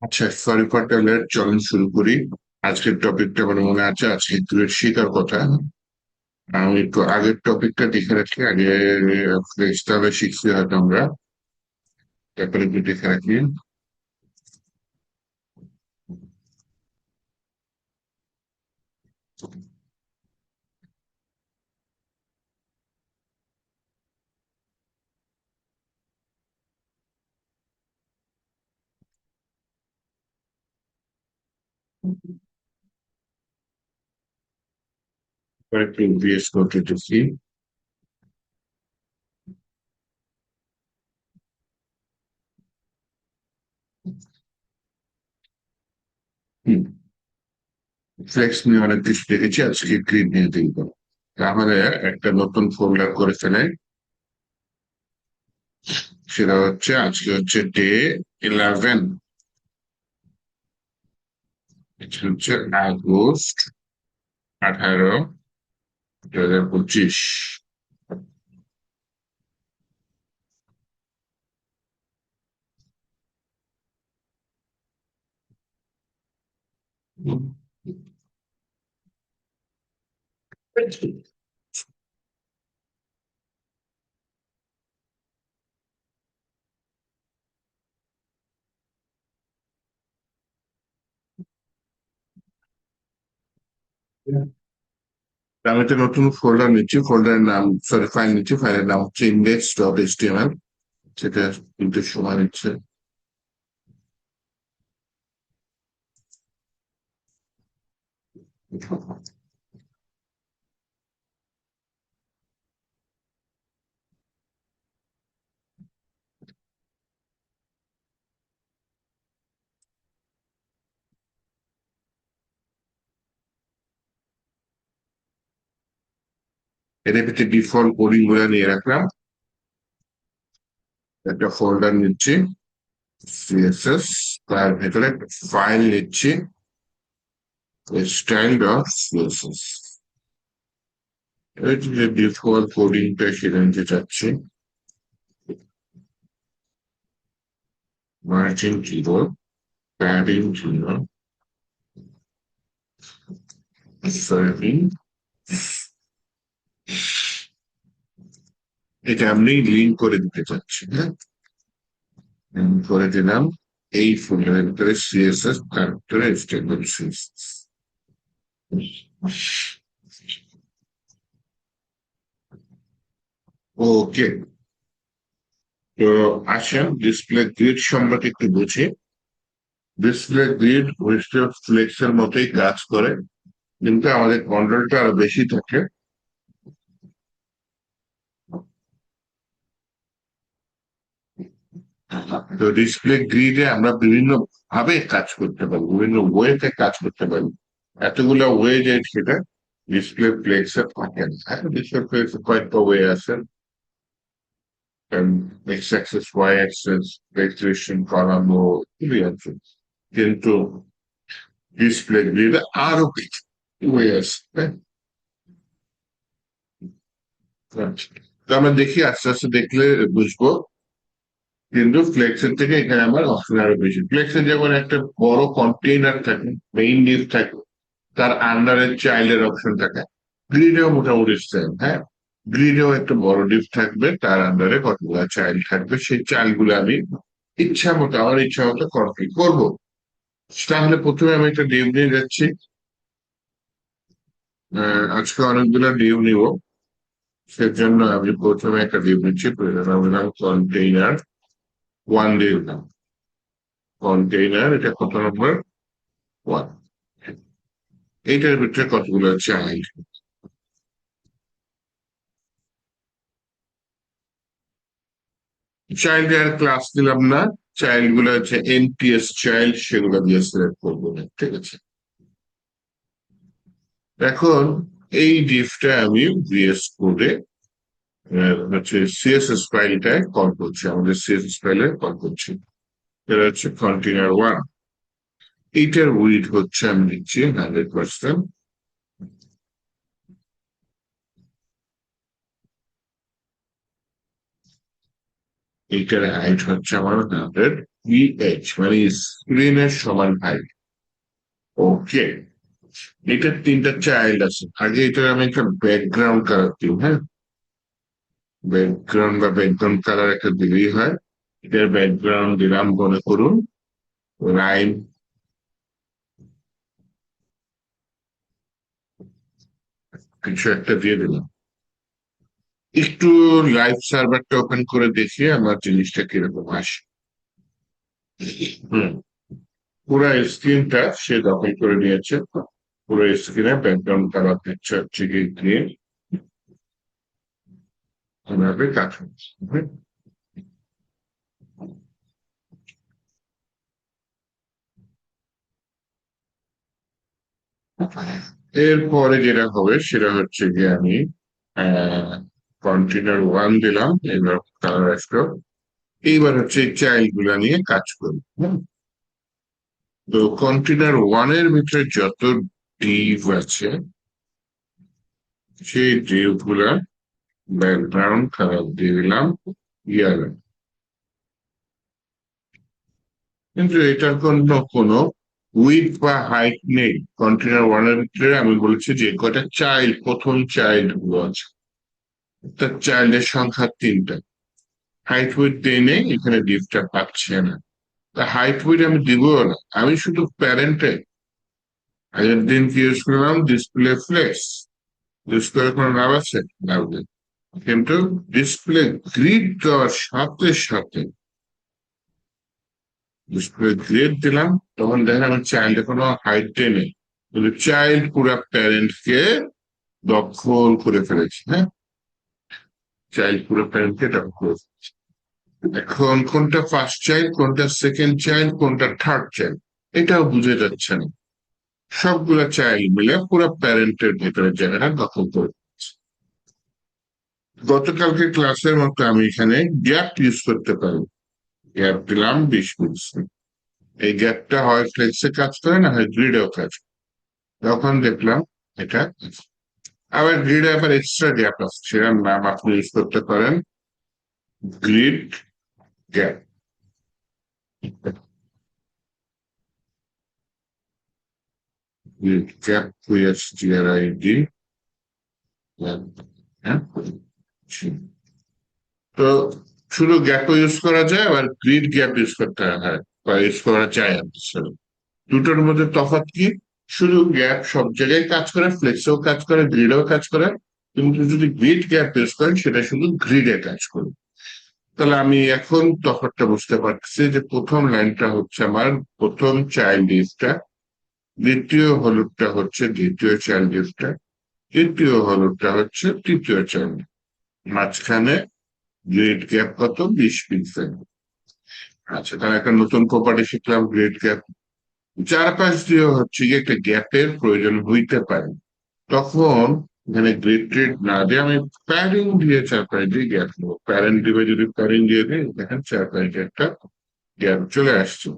আচ্ছা, sorry for the late, চলুন শুরু করি। আজকের টপিকটা আমার মনে আছে, আজকে গ্রেড শিখার কথা। আমি একটু আগের টপিকটা দেখে রাখি আগে। তাহলে শিখছি হয়তো আমরা, তারপরে একটু দেখে রাখি। এবার একটু ইংলিশ করতে দেখি। ফ্লেক্স নিয়ে অনেক কিছু দেখেছি, আজকে গ্রিড নিয়ে দেখবো। তাহলে একটা নতুন ফোল্ডার করে ফেলে। সেটা হচ্ছে, আজকে হচ্ছে ডে 11। এটা হচ্ছে আগস্ট 18, 2025। আমি একটা নতুন ফোল্ডার নিচ্ছি, ফোল্ডারের নাম, সরি, ফাইল নিচ্ছি, ফাইলের নাম হচ্ছে index.html। সেটা কিন্তু সময় নিচ্ছে। এর ভিতরে ডিফল্ট কোডিং গুলো নিয়ে রাখলাম। একটা ফোল্ডার নিচ্ছি সিএসএস, তার ভেতরে একটা ফাইল নিচ্ছি style.css। এই যে ডিফল্ট কোডিংটা সেটা নিতে চাচ্ছি। Margin 0, padding 0, serving. এটা আমি লিঙ্ক করে দিতে চাচ্ছি, হ্যাঁ। করে দিলাম। এই ফোল্ডারের ভিতরে সিএসএস, তার ভিতরে স্টেবল সিএসএস। ওকে, তো আসেন ডিসপ্লে গ্রিড সম্পর্কে একটু বুঝি। ডিসপ্লে গ্রিড ফ্লেক্সের মতোই কাজ করে, কিন্তু আমাদের কন্ট্রোলটা আরো বেশি থাকে। তো ডিসপ্লে গ্রিডে আমরা বিভিন্ন ভাবে কাজ করতে পারি, বিভিন্ন ওয়েতে কাজ করতে পারি। এতগুলো ওয়ে যে সেটা ডিসপ্লে ফ্লেক্সে থাকে না। হ্যাঁ, ডিসপ্লে ফ্লেক্সে কয়েকটা ওয়ে আছে, X axes, Y axes, registration করানো, এগুলি আছে। কিন্তু ডিসপ্লে গ্রিডে আরো কিছু ওয়ে আছে, হ্যাঁ। আচ্ছা, তো আমরা দেখি, আস্তে আস্তে দেখলে বুঝবো। কিন্তু ফ্লেক্সের থেকে এখানে আমার অপশন আরো বেশি। ফ্লেক্সের যেমন একটা বড় কন্টেইনার থাকে, মেইন ডিপ থাকে, তার আন্ডারে চাইল্ডের অপশন থাকে। গ্রিডেও মোটামুটি সেম, হ্যাঁ। গ্রিডেও একটা বড় ডিপ থাকবে, তার আন্ডারে কতগুলো চাইল্ড থাকবে, সেই চাইল্ড গুলো আমি ইচ্ছা মতো, আমার ইচ্ছা মতো কনফিগ করবো। তাহলে প্রথমে আমি একটা ডিপ নিয়ে যাচ্ছি। আজকে অনেকগুলো ডিপ নিব, সেজন্য আমি প্রথমে একটা ডিপ নিচ্ছি। কন্টেইনার 1 দিয়ে দিলাম। কন্টেইনার, এটা কত নম্বর? 1। এইটার ভিতরে কতগুলো চাইল্ড? চাইল্ড আর ক্লাস দিলাম না, চাইল্ড গুলো হচ্ছে এনপিএস চাইল্ড, সেগুলো দিয়ে সিলেক্ট করবো না, ঠিক আছে। এখন এই ডিফটা আমি ভিএস কোডে হচ্ছে সিএসএস ফাইলটায় কল করছি, আমাদের সিএসএস ফাইলে কল করছি। এটা হচ্ছে কন্টেইনার 1। এইটার উইড হচ্ছে আমি দিচ্ছি 100%। এইটার হাইট হচ্ছে আমার 100। VH মানে স্ক্রিনের সমান হাইট। ওকে, এটার তিনটা চাইল্ড আছে। আগে এটার আমি একটা ব্যাকগ্রাউন্ড কালার দিই, হ্যাঁ, ব্যাকগ্রাউন্ড বা ব্যাকগ্রাউন্ড কালার একটা দিলেই হয়। এটার ব্যাকগ্রাউন্ড দিলাম মনে করুন রাইম কিছু একটা দিয়ে দিলাম। একটু লাইভ সার্ভারটা ওপেন করে দেখি আমার জিনিসটা কিরকম আসে। হুম, পুরো স্ক্রিনটা সে দখল করে নিয়েছে। পুরো স্ক্রিনে ব্যাকগ্রাউন্ড কালার দিচ্ছে হচ্ছে কি গ্রিন, এভাবে কাজ হচ্ছে। এরপরে যেটা হবে সেটা হচ্ছে যে আমি কন্টেনার ওয়ান দিলাম, এবার কালার আসলো। এইবার হচ্ছে চাইল্ড গুলা নিয়ে কাজ করি। তো কন্টেনার ওয়ানের ভিতরে যত ডিভ আছে সেই ডিভ গুলা ব্যাকগ্রাউন্ড কালার দিয়ে দিলাম ইয়ালো। কিন্তু এটার কোনো উইথ বা হাইট নেই। কন্টেনার ওয়ানের ভিতরে আমি বলেছি যে কয়টা চাইল্ড, প্রথম চাইল্ড গুলো আছে, তার চাইল্ডের সংখ্যা তিনটা। হাইট উইথ দিয়ে নেই, এখানে ডিভটা পাচ্ছে না। তা হাইট উইথ আমি দিব না, আমি শুধু প্যারেন্টে আগের দিন কি ইউজ করলাম, ডিসপ্লে ফ্লেক্স ইউজ করে কোনো লাভ আছে? লাভ নেই। কিন্তু ডিসপ্লে গ্রিড দেওয়ার সাথে সাথে ডিসপ্লে গ্রিড দিলাম, তখন দেখেন আমার চাইল্ডের কোনো হাইট নেই, কিন্তু চাইল্ড পুরা প্যারেন্টকে দখল করে ফেলেছে। হ্যাঁ, চাইল্ড পুরো প্যারেন্টকে দখল করে ফেলেছে। এখন কোনটা ফার্স্ট চাইল্ড, কোনটা সেকেন্ড চাইল্ড, কোনটা থার্ড চাইল্ড, এটাও বুঝে যাচ্ছে না। সবগুলা চাইল্ড মিলে পুরো প্যারেন্টের ভেতরে জায়গাটা দখল করে ফেলেছে। গতকালকে ক্লাসের মতো আমি এখানে গ্যাপ ইউজ করতে পারি। গ্যাপ দিলাম 20 পিক্সেল। এই গ্যাপটা হয় ফ্লেক্সে কাজ করে, না হয় গ্রিডেও কাজ করে। তখন দেখলাম এটা আবার গ্রিডে আবার এক্সট্রা গ্যাপ আছে, সেটার নাম আপনি ইউজ করতে পারেন grid gap. Grid gap USGRID। হ্যাঁ, তো শুধু গ্যাপও ইউজ করা যায়, আবার গ্রিড গ্যাপ ইউজ করতে হয় বা ইউজ করা যায় আসলে। দুটোর মধ্যে তফাৎ কি? শুধু গ্যাপ সব জায়গায় কাজ করে, ফ্লেক্সেও কাজ করে, গ্রিডেও কাজ করে। কিন্তু যদি গ্রিড গ্যাপ ইউজ করেন সেটা শুধু গ্রিডে কাজ করে। তাহলে আমি এখন তফাৎটা বুঝতে পারছি যে প্রথম লাইনটা হচ্ছে আমার প্রথম চাইল্ড লিস্টটা, দ্বিতীয় হলুদটা হচ্ছে দ্বিতীয় চাইল্ড লিস্টটা, তৃতীয় হলুদটা হচ্ছে তৃতীয় চাইল্ড। মাঝখানে গ্রেড গ্যাপ কত? 20 পিক্সেল। আচ্ছা, তাহলে একটা নতুন প্রপার্টি শিখলাম, গ্রেড গ্যাপ। চারপাশ দিয়ে হচ্ছে গিয়ে একটা গ্যাপের প্রয়োজন হইতে পারে, তখন এখানে গ্রেড ট্রেড না দিয়ে আমি প্যারিং দিয়ে চারপাশ দিয়ে গ্যাপ নেবো। প্যারেন্ট দিবে যদি প্যারিং দিয়ে দিই, দেখেন চারপাশ দিয়ে একটা গ্যাপ চলে আসছে।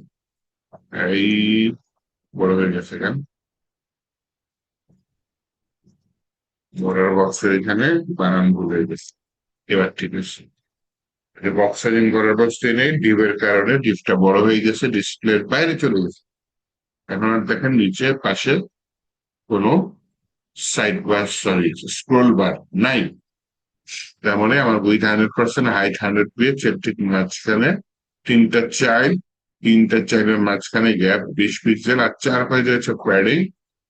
এই বড় হয়ে গেছে কেন? বর্ডার বক্সের এখানে বানান ভুল হয়ে গেছে। এবার ঠিক আছে, বক্স সাইজিং করার পর নেই, ডিভের কারণে ডিভটা বড় হয়ে গেছে, ডিসপ্লের বাইরে চলে গেছে। এখন আর দেখেন নিচে পাশে কোনো সাইড বার, সরি স্ক্রোল বার নাই। তার মানে আমার উইথ 100%, হাইট 100 পেয়েছে, ঠিক মাঝখানে তিনটা চাইল্ড, তিনটা চাইল্ডের মাঝখানে গ্যাপ 20 পিক্সেল, আর চারপাশে হচ্ছে প্যাডিং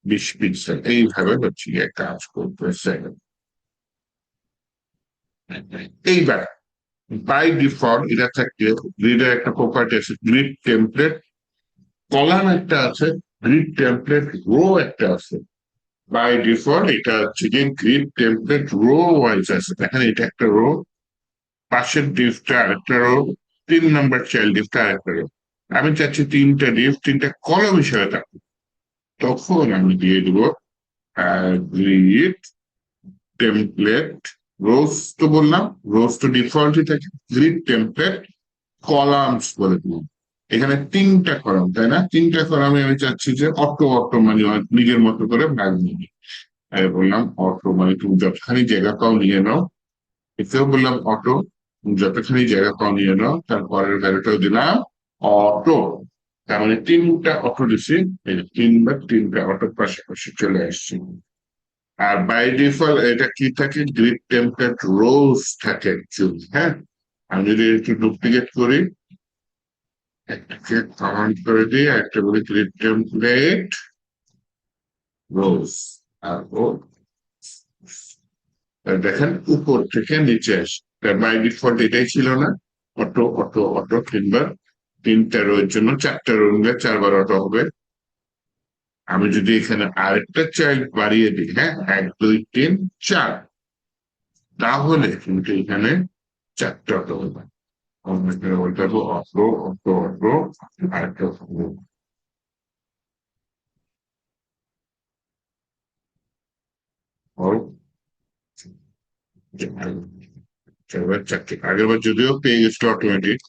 20 পিক্সেল। এইভাবে হচ্ছে গিয়ে কাজ করতেছে। এইবার বাই ডিফল্ট এটা থাকতে গ্রিডের একটা প্রপার্টি আছে, গ্রিড টেমপ্লেট কলাম একটা আছে, গ্রিড টেমপ্লেট রো একটা আছে। বাই ডিফল্ট এটা হচ্ছে গিয়ে গ্রিড টেমপ্লেট রো ওয়াইজ আছে। দেখেন এটা একটা রো, পাশের ডিফটা আরেকটা রো, 3 নম্বর চাইল্ড ডিফটা আরেকটা রো। আমি চাচ্ছি তিনটা ডিফ তিনটা কলম হিসেবে থাকুক। তখন আমি দিয়ে দিব গ্রিড টেমপ্লেট রোজ, তো বললাম রোজ তো ডিফল্টই থাকে, গ্রিড টেমপ্লেট কলামস বলে দিব। এখানে তিনটা কলাম, তাই না? তিনটা কলামে আমি চাচ্ছি যে অটো অটো মানে নিজের মতো করে ভাগ নিবি। আমি বললাম অটো মানে তুমি যতখানি জায়গা পাও নিয়ে নাও। এতেও বললাম অটো, যতখানি জায়গা পাও নিয়ে নাও। তারপরের ভ্যালুটাও দিলাম অটো, তার মানে তিনটা অটো দিছি, এই যে তিনবার তিনটা অটো পাশাপাশি চলে আসছে। আর বাই ডিফল্ট এটা কি থাকে, গ্রিড টেমপ্লেট রোজ থাকে অ্যাকচুয়ালি, হ্যাঁ। আমি যদি একটু ডুপ্লিকেট করি, একটাকে কমান্ড করে দিই, একটা বলি গ্রিড টেমপ্লেট রোজ, আর ও দেখেন উপর থেকে নিচে আসে। বাই ডিফল্ট এটাই ছিল না, অটো অটো অটো তিনবার, তিনটা রোয়ের জন্য চারটা রো নিলে চারবার অটো হবে। আমি যদি এখানে আরেকটা চাইল্ড বাড়িয়ে দিই, হ্যাঁ, 1 2 3 4, তাহলে কিন্তু এখানে চারটা অটো হবে। আমরা এখানে বলতে পারবো অটো অটো অটো আরেকটা চারটে। আগের বার যদিও পেয়ে গেছিল অটোমেটিক,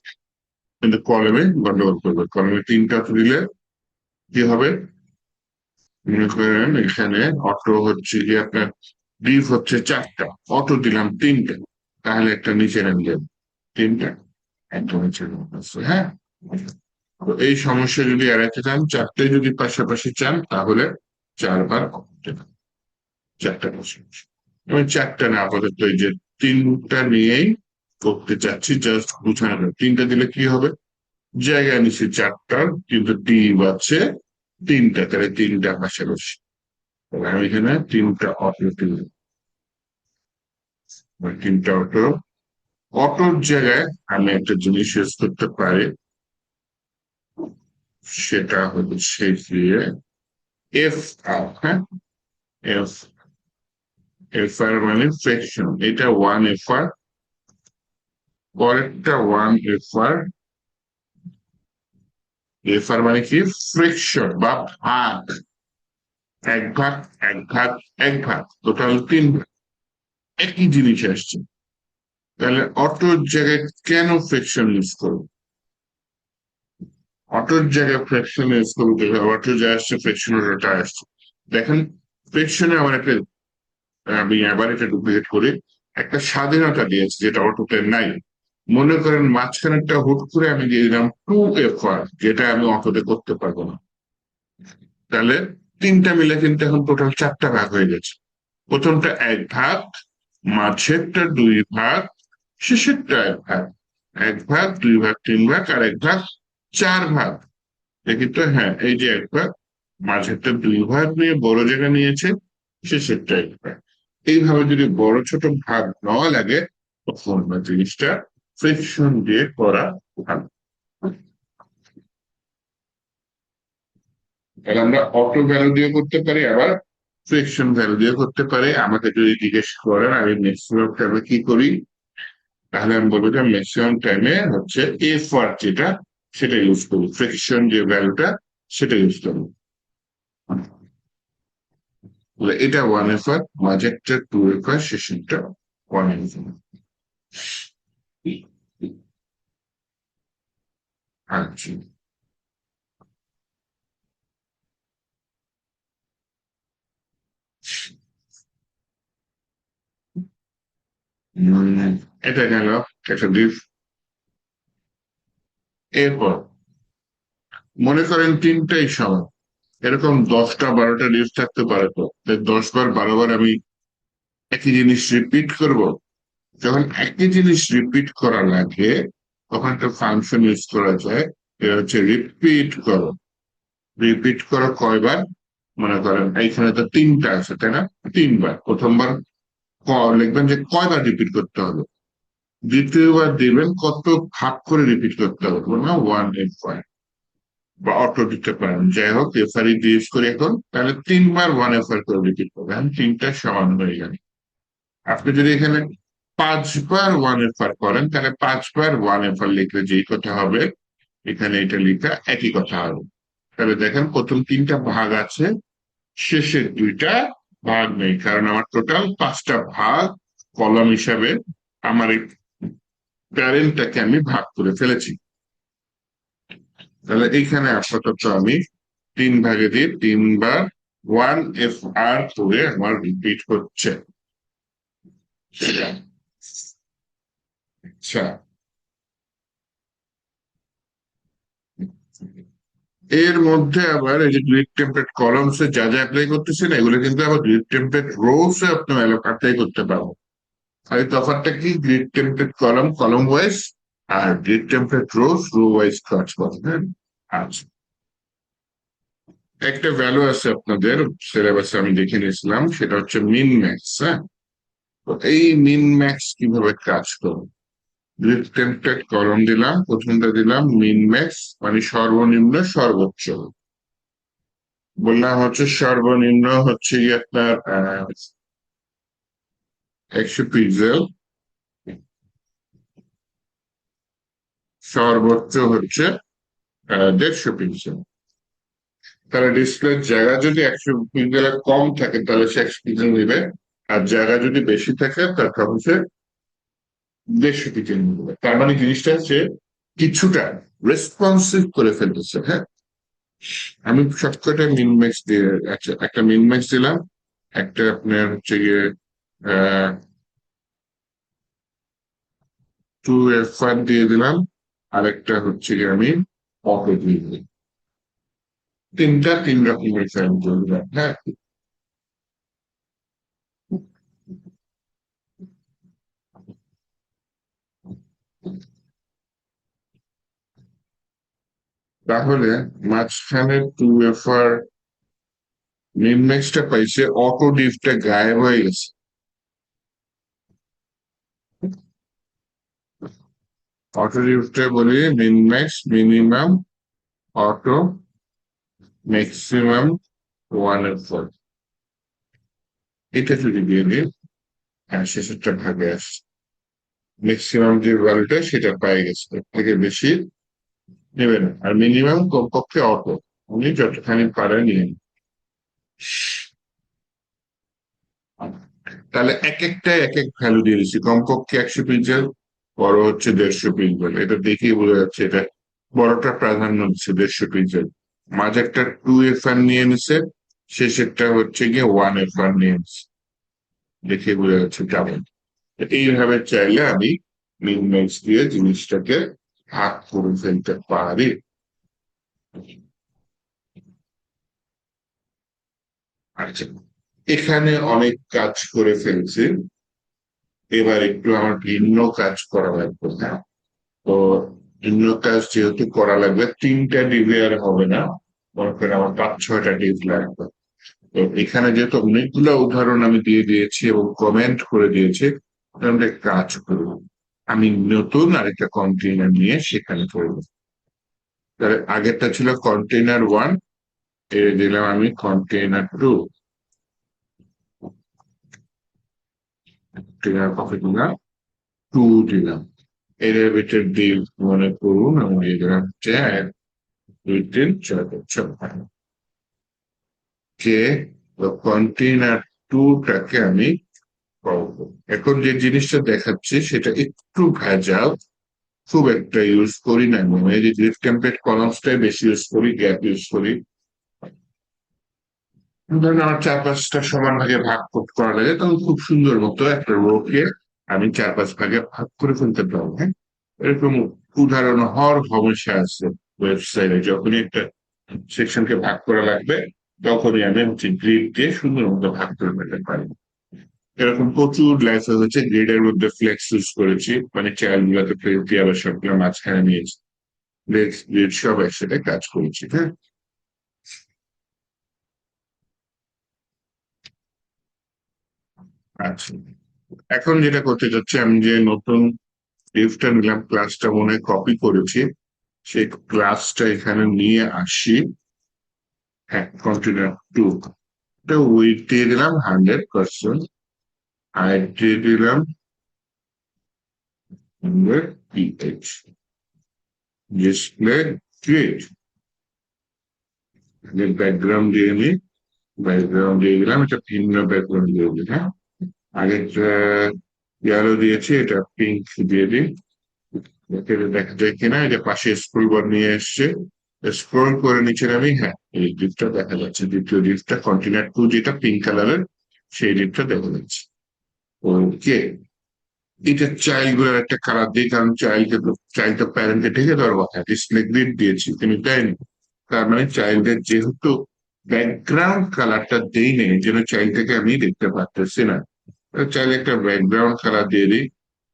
কিন্তু কলমে গন্ডগোল করবে, কলমে তিনটা অটো দিলে কি হবে, মনে করেন এখানে অটো হচ্ছে কি আপনার ডিভ হচ্ছে চারটা, অটো দিলাম তিনটা, তাহলে একটা নিচে নামে যাবে, তিনটা একটা নিচে নামে আসছে, হ্যাঁ। তো এই সমস্যা যদি এড়াতে চান, চারটে যদি পাশাপাশি চান, তাহলে চারবার করতে হবে, চারটা পাশাপাশি। এবং চারটা না, আপাতত এই যে তিনটা নিয়েই করতে চাচ্ছি, জাস্ট বুঝানো যাবে। তিনটা দিলে কি হবে, জায়গা নিচে চারটার কিন্তু ডিভ আছে তিনটা, তাহলে তিনটা পাশাপাশি। তাহলে আমি এখানে তিনটা অটো দিলাম, তিনটা অটো। অটোর জায়গায় আমি একটা জিনিস ইউজ করতে পারি, সেটা হচ্ছে গিয়ে এফ আর, হ্যাঁ, এফ, এফ আর মানে ফ্রিকশন, এটা 1 FR, পরেরটা 1 FR। এফ আর মানে কি, ফ্রিকশন বা ভাগ, এক ভাগ এক ভাগ এক ভাগ, টোটাল 3 ভাগ, একই জিনিস আসছে। তাহলে অটোর জায়গায় কেন ফ্রিকশন ইউজ করবো, অটোর জায়গায় ফ্রিকশন ইউজ করবো, অটো যা আসছে ফ্রিকশন ওটা আসছে। দেখেন ফ্রিকশনে আমার একটা, আমি আবার এটা ডুপ্লিকেট করে একটা স্বাধীনতা দিয়েছি যেটা অটোতে নাই। মনে করেন মাঝখানেরটা হুট করে আমি দিয়ে দিলাম 2 FR, যেটা আমি অটোতে করতে পারবো না, তাহলে তিনটা মিলে কিন্তু এখন টোটাল চারটা ভাগ হয়ে গেছে। প্রথমটা 1 ভাগ, মাঝেরটা 2 ভাগ, শেষেরটা 1 ভাগ। 1 ভাগ 2 ভাগ 3 ভাগ আর 1 ভাগ 4 ভাগ। দেখি তো, হ্যাঁ, এই যে 1 ভাগ, মাঝেরটা 2 ভাগ নিয়ে বড় জায়গা নিয়েছে, শেষেরটা 1 ভাগ। এইভাবে যদি বড় ছোট ভাগ নেওয়া লাগে, তখন জিনিসটা ফ্রিকশন দিয়ে করা ভালো। তাহলে আমরা অটো ভ্যালু দিয়ে করতে পারি, আবার ফ্রিকশন ভ্যালু দিয়ে করতে পারি। আমাকে যদি জিজ্ঞেস করেন আমি ম্যাক্সিমাম টাইমে কি করি, তাহলে আমি বলবো যে ম্যাক্সিমাম টাইমে হচ্ছে এফ আর যেটা, সেটা ইউজ করি, ফ্রিকশন যে ভ্যালুটা সেটা ইউজ করি। এটা 1 FR, মাঝেরটা 2 FR, শেষেরটা 1 FR। আচ্ছা, এটা গেল একটা দিক। এরপর মনে করেন তিনটাই সমান, এরকম 10টা 12টা ডিপ থাকতে পারে, তো 10 বার 12 বার আমি একই জিনিস রিপিট করব। যখন একই জিনিস রিপিট করা লাগে, তখন একটা ফাংশন ইউজ করা যায়, এটা হচ্ছে রিপিট করো। রিপিট করো কয়বার, মনে করেন এইখানে তো তিনটা আছে তাই না, 3 বার। প্রথমবার লিখবেন যে কয়বার রিপিট করতে হবে, দ্বিতীয়বার দিবেন কত ভাগ করে রিপিট করতে হবে, না 1 FR, বা অটো দিতে পারেন, যাই হোক এফআরই ইউজ করি এখন। তাহলে 3 বার 1 FR করে রিপিট করবেন, তিনটা সমান হয়ে গেল। আপনি যদি এখানে 5 বার 1 FR করেন, তাহলে 5 বার 1 FR লিখলে যেই কথা হবে, এখানে এটা লিখা একই কথা হবে। তাহলে দেখেন প্রথম তিনটা ভাগ আছে, শেষের দুইটা ভাগ নেই, কারণ আমার টোটাল 5টা ভাগ কলম হিসাবে আমার এই প্যারেন্টটাকে আমি ভাগ করে ফেলেছি। তাহলে এইখানে আপাতত আমি 3 ভাগে দিয়ে 3 বার 1 FR করে আমার রিপিট হচ্ছে। আচ্ছা, এর মধ্যে আবার এই যে গ্রিড টেমপ্লেট কলমস এ যা যা অ্যাপ্লাই করতেছেন এগুলো কিন্তু আবার গ্রিড টেমপ্লেট রোস এ আপনি অ্যাপ্লাই করতে পারবেন। আর এই তফাৎটা কি, grid template column column wise আর grid template rows row wise কাজ করে। হ্যাঁ, আচ্ছা, একটা ভ্যালু আছে আপনাদের সিলেবাসে আমি দেখে নিয়েছিলাম, সেটা হচ্ছে মিন ম্যাক্স। হ্যাঁ, তো এই মিন ম্যাক্স কিভাবে কাজ করে। গ্রিড টেমপ্লেট কলম দিলাম, প্রথমটা দিলাম মিন ম্যাক্স মানে সর্বনিম্ন সর্বোচ্চ। বললাম হচ্ছে সর্বনিম্ন হচ্ছে গিয়ে আপনার 100 পিক্সেল, সর্বোচ্চ হচ্ছে 150 পিক্সেল। তাহলে ডিসপ্লের জায়গা যদি 100 পিক্সেলের কম থাকে তাহলে সে 100 পিক্সেল নিবে, আর জায়গা যদি বেশি থাকে তার হচ্ছে 150 পিক্সেল নিবে। তার মানে জিনিসটা হচ্ছে কিছুটা রেসপন্সিভ করে ফেলতেছে। হ্যাঁ, আমি সবকটা মিনম্যাক্স দিয়ে, আচ্ছা একটা মিনম্যাক্স দিলাম, একটা আপনার হচ্ছে গিয়ে 2F1 দিয়ে দিলাম, আরেকটা হচ্ছে গিয়ে আমি অটো দিয়ে দিলাম। তিনটা তিন রকমের ফ্যান চলবে। হ্যাঁ, তাহলে মাঝখানে 2F মিনম্যাক্সটা পাইছে, অটো ডিপটা গায়েব হয়ে গেছে। অটো ডিপটা বলি minimax minimum auto maximum 1F, এটা যদি দিয়ে দিই, হ্যাঁ শেষেরটা ভাগে আসছে। ম্যাক্সিমাম যে ভ্যালুটা সেটা পাই গেছে, এর থেকে বেশি নেবে না। আর মিনিমাম কমপক্ষে অটো, উনি যতখানি পারে নিয়ে নিন। তাহলে এক একটা এক এক ভ্যালু দিয়ে দিচ্ছি, কমপক্ষে 100 পিক্সেল, বড় হচ্ছে 150 পিক্সেল। এটা দেখেই বোঝা যাচ্ছে এটা বড়টা প্রাধান্য দিচ্ছে 150 পিক্সেল। মাঝেরটা 2F1 নিয়ে নিছে, শেষেরটা হচ্ছে গিয়ে 1F1 নিয়ে নিছে, দেখে বোঝা যাচ্ছে কেমন। এইভাবে চাইলে আমি মিনম্যাক্স দিয়ে জিনিসটাকে ভাগ করে ফেলতে পারি। আচ্ছা, এখানে অনেক কাজ করে ফেলছি, এবার একটু আমার ভিন্ন কাজ করা লাগবে। হ্যাঁ, তো ভিন্ন কাজ যেহেতু করা লাগবে, 3টা ডিভি আর হবে না, মনে করেন আমার 5-6টা ডিভ লাগবে। তো এখানে যেহেতু অনেকগুলো উদাহরণ আমি দিয়ে দিয়েছি এবং কমেন্ট করে দিয়েছি, আমরা একটা কাজ করব, আমি নতুন আরেকটা কন্টেইনার নিয়ে সেখানে করবো। তাহলে আগেরটা ছিল কন্টেইনার 1, এর দিলাম আমি কন্টেইনার 2, কন্টেইনার কপি দিলাম 2 দিলাম। এর ভিতর দিয়ে মনে করুন আমি দিয়ে দিলাম 1, 2, 3, 4, 5 যে কন্টেইনার 2টাকে আমি পাবো। এখন যে জিনিসটা দেখাচ্ছি সেটা একটু ভেজাল, খুব একটা ইউজ করি না আমি, এই যে গ্রিড টেমপ্লেট কলামসটাই বেশি ইউজ করি, গ্যাপ ইউজ করি। ধরেন আমার 4-5টা সমান ভাগে ভাগ করা লাগে, তখন খুব সুন্দর মতো একটা রোকে আমি 4-5 ভাগে ভাগ করে ফেলতে পারবো। হ্যাঁ, এরকম উদাহরণ হর হমেশা আছে ওয়েবসাইটে, যখনই একটা সেকশনকে ভাগ করা লাগবে তখনই আমি হচ্ছে গ্রিড দিয়ে সুন্দর মতো ভাগ করে ফেলতে পারি। এরকম প্রচুর লাইসেন্স হচ্ছে, গ্রিডের মধ্যে ফ্লেক্স ইউজ করেছি, মানে চাইল্ড গুলাতে ফ্লেক্স দিয়ে আবার সবগুলো মাঝখানে নিয়েছি, ফ্লেক্স গ্রিড সব একসাথে কাজ করেছি। হ্যাঁ, আচ্ছা, এখন যেটা করতে চাচ্ছি, আমি যে নতুন লিফটা নিলাম, ক্লাসটা মনে হয় কপি করেছি, সেই ক্লাসটা এখানে নিয়ে আসি। হ্যাঁ, কন্টিনিউ 2, এটা উইথ দিয়ে দিলাম 100%, হাইট দিয়ে দিলাম 100 pH, ডিসপ্লে গ্রিড, ব্যাকগ্রাউন্ড দিয়ে নিই, ব্যাকগ্রাউন্ড দিয়ে দিলাম, এটা ভিন্ন ব্যাকগ্রাউন্ড দিয়ে দিই। হ্যাঁ, আগে ইয়েলো দিয়েছি, এটা পিঙ্ক দিয়ে দিই, দেখা যায় কিনা। এটা পাশে স্ক্রল বার নিয়ে এসছে, স্ক্রল করে নিচে নামি, হ্যাঁ এই ডিপটা দেখা যাচ্ছে, দ্বিতীয় ডিপটা কন্টিনিউ 2 যেটা পিঙ্ক কালারের, সেই ডিপটা দেখা যাচ্ছে। ওকে, এটা চাইল্ড গুলোর একটা কালার দিই, কারণ চাইল্ডটা প্যারেন্টকে ঢেকে দেওয়ার কথা, ডিসপ্লে গ্রিড দিয়েছি কিন্তু দেয়নি। তার মানে চাইল্ডের যেহেতু ব্যাকগ্রাউন্ড কালারটা দেই নেই, যেন চাইল্ডটাকে আমি দেখতে পারতেছি না, চাইলে একটা ব্যাকগ্রাউন্ড কালার দিয়ে দিই।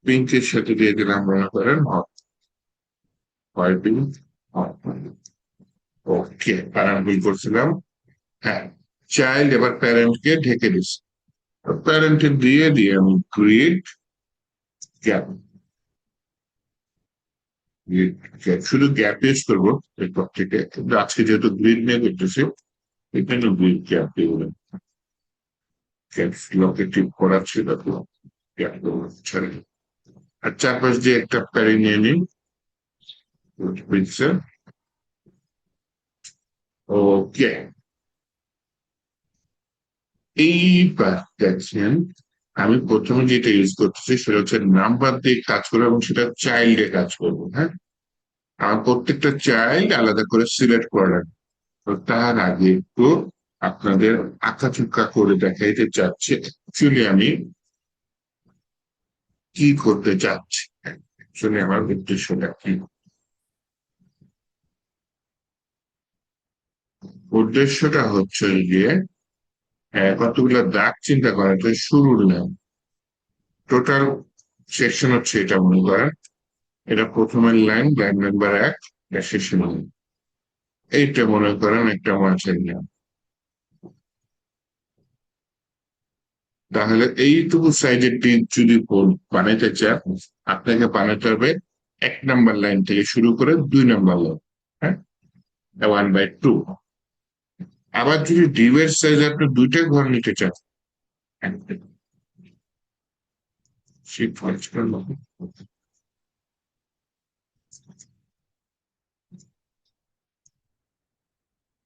পিঙ্কের সাথে দিয়ে দিলাম মনে করেন হোয়াইট পিঙ্ক। ওকে, বানান ভুল করছিলাম। হ্যাঁ, চাইল্ড এবার প্যারেন্টকে ঢেকে দিচ্ছি। প্যারেন্টকে দিয়ে দিয়ে আমি ক্রিয়েট গ্যাপ, শুধু গ্যাপ ইউজ করবো এরপর থেকে, কিন্তু আজকে যেহেতু গ্রিড নিয়ে করতেছি এখানে গ্রিড গ্যাপ দিয়ে গ্যাপ লোকেটিভ করা ছিল তো গ্যাপ ছেড়ে দিই। আর চারপাশ দিয়ে একটা প্যারি নিয়ে নিই পিক্সেল। ওকে, এইবার দেখছেন আমি প্রথমে যেটা ইউজ করতেছি সেটা হচ্ছে নাম্বার দিয়ে কাজ করবো এবং সেটা চাইল্ডে কাজ করবো। হ্যাঁ, আমার প্রত্যেকটা চাইল্ড আলাদা করে সিলেক্ট করা লাগবে। তো তার আগে একটু আপনাদের আঁকাচুকা করে দেখাইতে চাচ্ছি অ্যাকচুয়ালি আমি কি করতে চাচ্ছি, অ্যাকচুয়ালি আমার উদ্দেশ্যটা কি। উদ্দেশ্যটা হচ্ছে গিয়ে কতগুলো দাগ চিন্তা করা, তো শুরুর লাইন টোটাল সেকশন হচ্ছে এটা মনে করেন, এটা প্রথমের লাইন, লাইন নাম্বার 1, এটা শেষের লাইন। এইটা মনে করেন একটা মাছের লাইন। তাহলে এইটুকু সাইজের টিপ যদি বানাইতে চান, আপনাকে বানাতে হবে 1 নাম্বার লাইন থেকে শুরু করে 2 নাম্বার লাইন। হ্যাঁ, 1/2। আবার যদি ডিভের সাইজ আপনি 2টা ঘর নিতে চান, শিফট ফার্স্ট করলাম,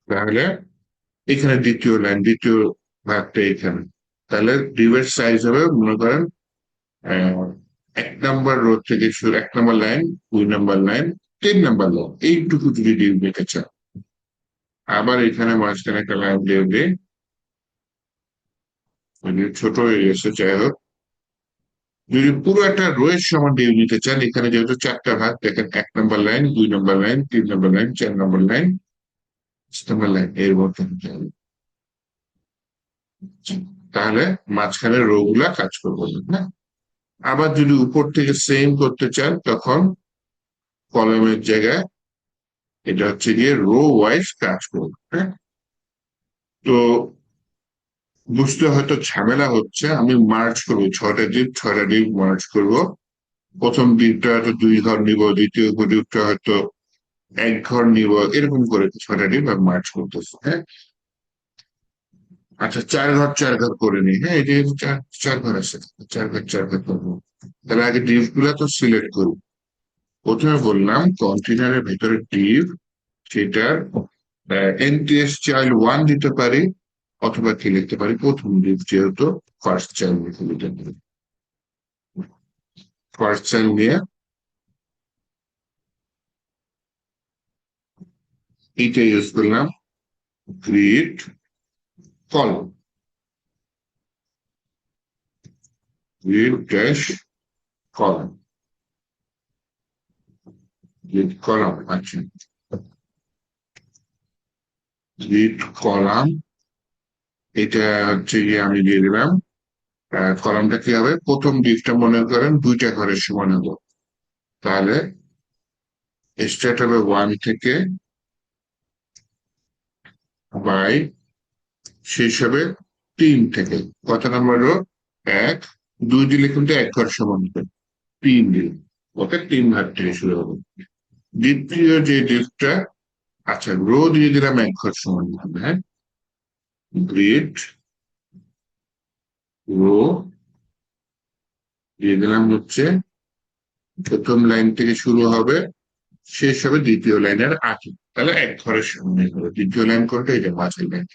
তাহলে এখানে দ্বিতীয় লাইন, দ্বিতীয় ভাগটা এখানে। তাহলে ডিভের সাইজ হবে মনে করেন আহ, 1 নাম্বার রো থেকে শুরু, 1 number line, 2 number line, 3 number line, এইটুকু যদি ডিভ নিতে চান। আবার এখানে মাঝখানে একটা লাইন দিয়ে দিই, মানে ছোট হয়ে গেছে, যাই হোক। যদি পুরো একটা রো এর সমান ডিউ নিতে চান, এখানে যেহেতু 4টা ভাগ, দেখেন 1 number line, 2 number line, 3 number line, 4 number line, 5 number line, এর মধ্যে নিতে হবে। তাহলে মাঝখানে রো গুলা কাজ করবো না। আবার যদি উপর থেকে সেম করতে চান, তখন কলমের জায়গায় এটা হচ্ছে গিয়ে রো ওয়াইজ কাজ করবো। হ্যাঁ, তো বুঝতে হয়তো ঝামেলা হচ্ছে, আমি মার্চ করবো 6টা ডিপ মার্চ করবো। প্রথম দিকটা হয়তো 2 ঘর নিব, দ্বিতীয় দিকটা হয়তো 1 ঘর নিব, এরকম করে 6টা ডিপ আমি মার্চ করতেছি। হ্যাঁ, আচ্ছা 4 ঘর 4 ঘর করে নিই। হ্যাঁ, এই যে চার 4 ঘর আছে, 4 ঘর 4 ঘর করবো। তাহলে আগে ডিপ গুলা তো সিলেক্ট করবো। প্রথমে বললাম কন্টেনারের ভেতরে ডিপ, সেটার এনটিএস চাইল্ড 1 দিতে পারি, অথবা কি লিখতে পারি প্রথম ডিপ, যেহেতু ফার্স্ট চাইল্ড লিখতে পারি। ফার্স্ট চাইল্ড নিয়ে এইটা ইউজ করলাম, ক্রিয়েট কলম, ক্রিয়েট ড্যাশ কলম, ক্রিয়েট কলম। আচ্ছা, ক্রিয়েট কলাম, এটা হচ্ছে গিয়ে আমি দিয়ে দিলাম। কলামটা কি হবে, প্রথম ডিপটা মনে করেন 2টা ঘরের সমান হলো। তাহলে স্টার্ট হবে 1 থেকে, বাই শেষ হবে 3 থেকে। কত নাম্বার রো, 1, 2 দিলে কিন্তু 1 ঘর সমান হবে, 3 দিলে ওকে 3 ভাগ থেকে শুরু হবে। দ্বিতীয় যে ডিপটা, আচ্ছা রো দিয়ে দিলাম 1 ঘর সমান হবে। হ্যাঁ, গ্রিড রো দিয়ে দিলাম হচ্ছে প্রথম লাইন থেকে শুরু হবে, শেষ হবে দ্বিতীয় লাইনের আগে। তাহলে 1 ঘরের সমান হবে দ্বিতীয় লাইন করতে, এটা মাঝের লাইন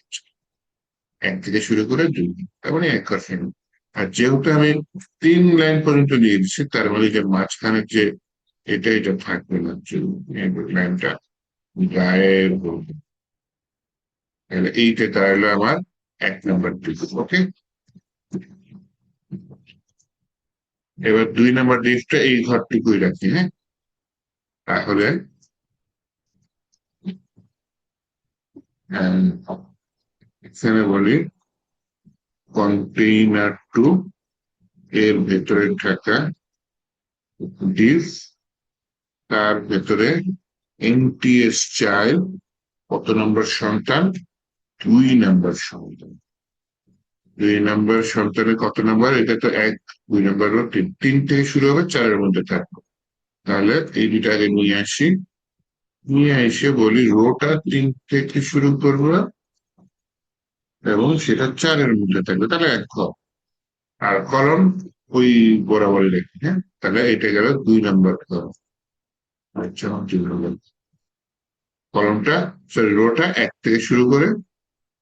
1 থেকে শুরু করে 2, তার মানে 1 ঘর সমান। আর যেহেতু আমি 3 লাইন পর্যন্ত নিয়ে দিচ্ছি, তার মানে যে মাঝখানে যে এটা থাকবে না, যে লাইনটা গায়েব হবে। তাহলে এইটা দাঁড়ালো আমার 1 নাম্বার দিক। ওকে, এবার 2 নম্বর ডিপটা এই ঘরটুকুই রাখি, হ্যাঁ? তাহলে এখানে বলি কন্টেইনার টু এর ভেতরে থাকা ডিপ, তার ভেতরে এনটিএস চাইল্ড কত নম্বর সন্তান? 2 নম্বর সন্তান। 2 নম্বর সন্তানের কত নম্বর? এটা তো এক, 2 নম্বর তিন, তিন থেকে শুরু হবে, 4-এর মধ্যে থাকবে। তাহলে এই দুটা আগে নিয়ে আসি, নিয়ে এসে বলি রোটা 3 থেকে শুরু করবো এবং সেটা 4-এর মধ্যে থাকবে, তাহলে এক ঘর। আর কলম ওই বরাবর রেখে, হ্যাঁ, তাহলে এটা গেল 2 নম্বর কলম। আচ্ছা, 2 নম্বর কলমটা, সরি, রোটা 1 থেকে শুরু করে